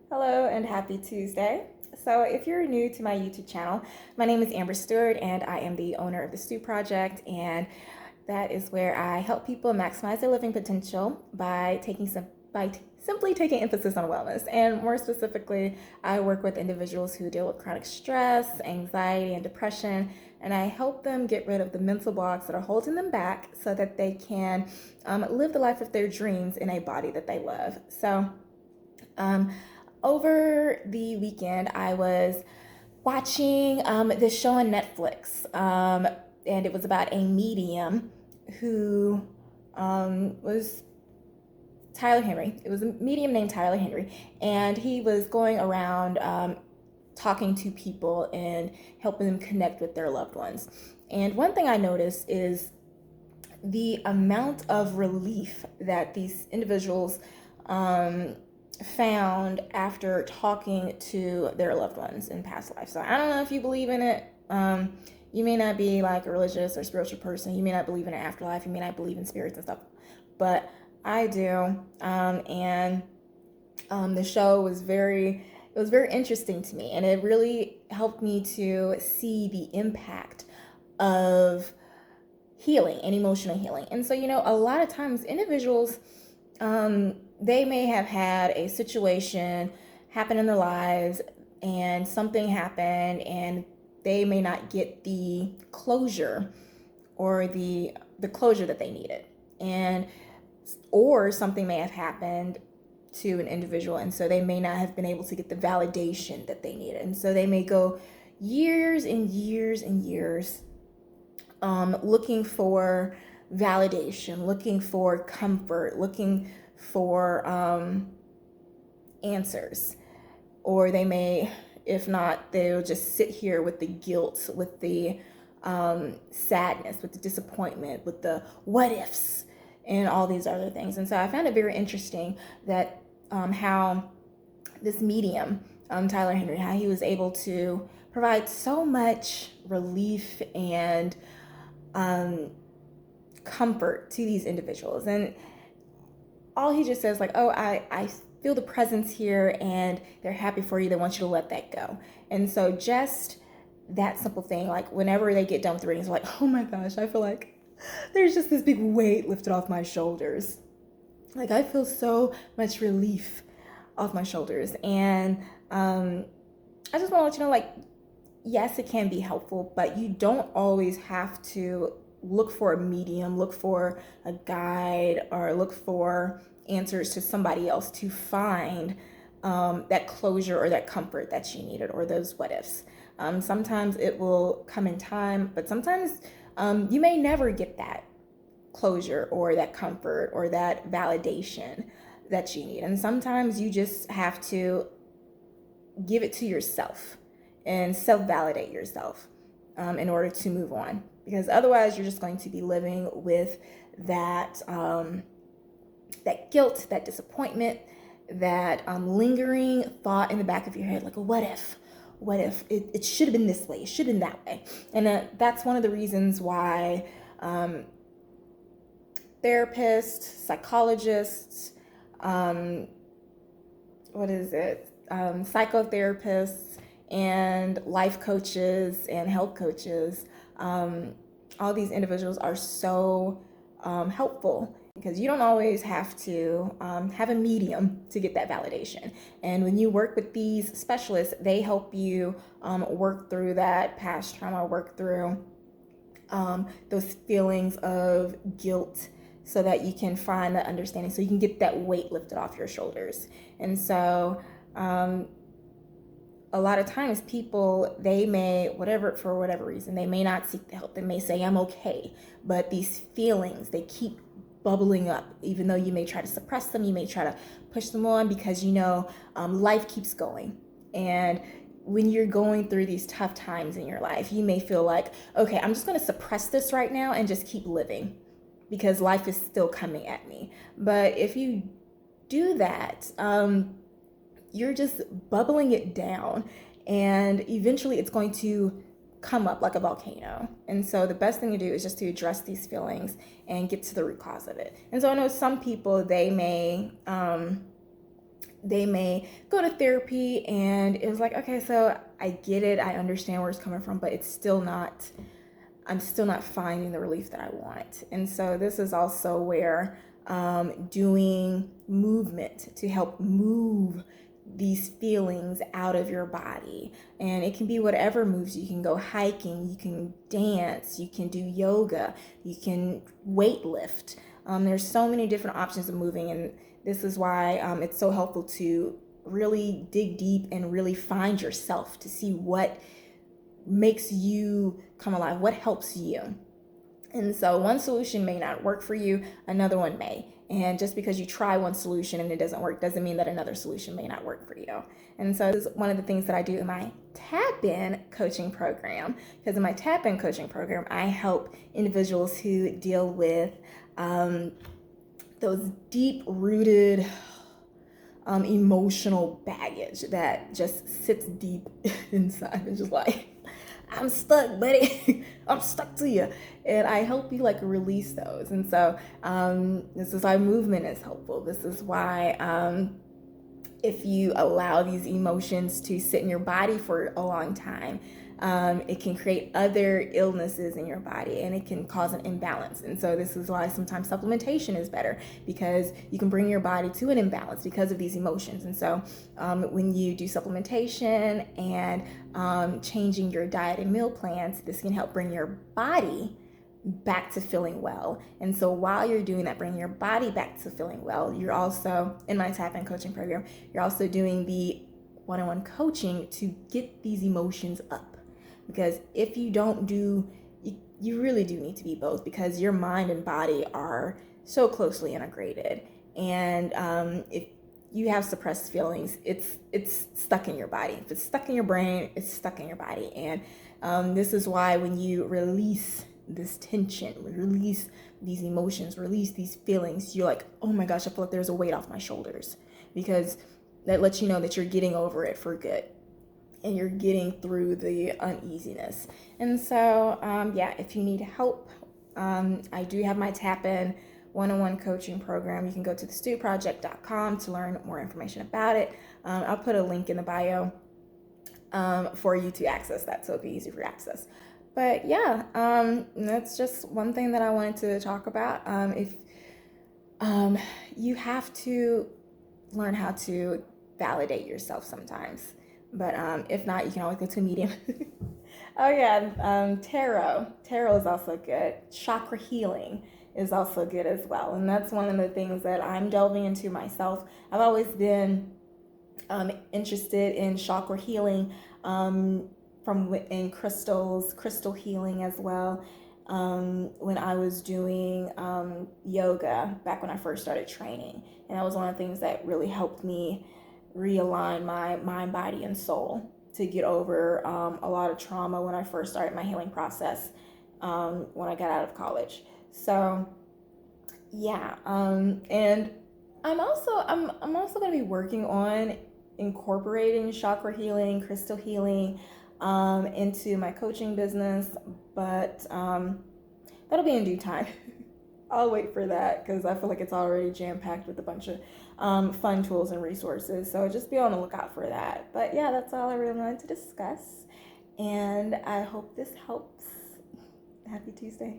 Hello and happy Tuesday. So if you're new to my YouTube channel, my name is Amber Stewart and I am the owner of the Stew Project, and that is where I help people maximize their living potential by simply taking emphasis on wellness. And more specifically, I work with individuals who deal with chronic stress, anxiety, and depression, and I help them get rid of the mental blocks that are holding them back so that they can live the life of their dreams in a body that they love. Um, Over the weekend, I was watching this show on Netflix, and it was about a medium who was Tyler Henry. It was a medium named Tyler Henry, and he was going around talking to people and helping them connect with their loved ones. And one thing I noticed is the amount of relief that these individuals found after talking to their loved ones in past life. So I don't know if you believe in it. You may not be like a religious or spiritual person. You may not believe in an afterlife. You may not believe in spirits and stuff. But I do. The show was very interesting to me, and it really helped me to see the impact of healing and emotional healing. And so, a lot of times individuals, they may have had a situation happen in their lives and something happened and they may not get the closure or the closure that they needed. And or something may have happened to an individual, and so they may not have been able to get the validation that they needed. And so they may go years and years and years looking for validation, looking for comfort, looking for answers. Or they may, if not, they'll just sit here with the guilt, with the sadness, with the disappointment, with the what ifs, and all these other things. And so I found it very interesting that how this medium, Tyler Henry, how he was able to provide so much relief and comfort to these individuals. And all he just says, like, oh, I feel the presence here and they're happy for you. They want you to let that go. And so just that simple thing, like whenever they get done with the readings, they're like, oh my gosh, I feel like there's just this big weight lifted off my shoulders. Like I feel so much relief off my shoulders. And I just want to let you know, like, yes, it can be helpful, but you don't always have to look for a medium, look for a guide, or look for answers to somebody else to find that closure or that comfort that you needed, or those what ifs. Sometimes it will come in time, but sometimes you may never get that closure or that comfort or that validation that you need. And sometimes you just have to give it to yourself and self-validate yourself in order to move on. Because otherwise you're just going to be living with that that guilt, that disappointment, that lingering thought in the back of your head, like a what if? What if it should have been this way? It should have been that way. And that's one of the reasons why therapists, psychologists, psychotherapists, and life coaches and health coaches, all these individuals are so helpful, because you don't always have to have a medium to get that validation. And when you work with these specialists, they help you work through that past trauma, work through those feelings of guilt, so that you can find that understanding, so you can get that weight lifted off your shoulders. And so a lot of times people, they may, for whatever reason, they may not seek the help. They may say, I'm okay. But these feelings, they keep bubbling up, even though you may try to suppress them, you may try to push them on, because life keeps going. And when you're going through these tough times in your life, you may feel like, okay, I'm just going to suppress this right now and just keep living, because life is still coming at me. But if you do that, you're just bubbling it down, and eventually it's going to come up like a volcano. And so the best thing to do is just to address these feelings and get to the root cause of it. And so I know some people, they may They may go to therapy and it was like, okay, so I get it, I understand where it's coming from, but I'm still not finding the relief that I want. And so this is also where doing movement to help move these feelings out of your body. And it can be whatever moves. You can go hiking, you can dance, you can do yoga, you can weight lift. There's so many different options of moving, and this is why it's so helpful to really dig deep and really find yourself to see what makes you come alive, what helps you. And so one solution may not work for you, another one may. And just because you try one solution and it doesn't work doesn't mean that another solution may not work for you. And so this is one of the things that I do in my tap-in coaching program, because in my tap-in coaching program, I help individuals who deal with those deep-rooted emotional baggage that just sits deep inside and just like, I'm stuck, buddy. I'm stuck to you. And I help you like release those. And so this is why movement is helpful. This is why if you allow these emotions to sit in your body for a long time, it can create other illnesses in your body and it can cause an imbalance. And so this is why sometimes supplementation is better, because you can bring your body to an imbalance because of these emotions. And so when you do supplementation and changing your diet and meal plans, this can help bring your body back to feeling well. And so while you're doing that, bringing your body back to feeling well, you're also, in my tap-in coaching program, you're also doing the one-on-one coaching to get these emotions up. Because if you don't do, you really do need to be both, because your mind and body are so closely integrated. And if you have suppressed feelings, it's stuck in your body. If it's stuck in your brain, it's stuck in your body. And this is why when you release this tension, release these emotions, release these feelings, you're like, oh my gosh, I feel like there's a weight off my shoulders, because that lets you know that you're getting over it for good and you're getting through the uneasiness. And so yeah, if you need help, I do have my tap-in one-on-one coaching program. You can go to thestewproject.com to learn more information about it. I'll put a link in the bio for you to access that, so it'll be easy for you to access. But yeah, that's just one thing that I wanted to talk about. If you have to learn how to validate yourself sometimes, but if not, you can always go to a medium. Oh yeah, tarot is also good. Chakra healing is also good as well, and that's one of the things that I'm delving into myself. I've always been interested in chakra healing, in crystal healing as well. When I was doing yoga back when I first started training, and that was one of the things that really helped me realign my mind, body, and soul to get over a lot of trauma when I first started my healing process when I got out of college. So yeah, and I'm also going to be working on incorporating chakra healing, crystal healing into my coaching business, but that'll be in due time. I'll wait for that because I feel like it's already jam-packed with a bunch of fun tools and resources. So just be on the lookout for that. But yeah, that's all I really wanted to discuss. And I hope this helps. Happy Tuesday.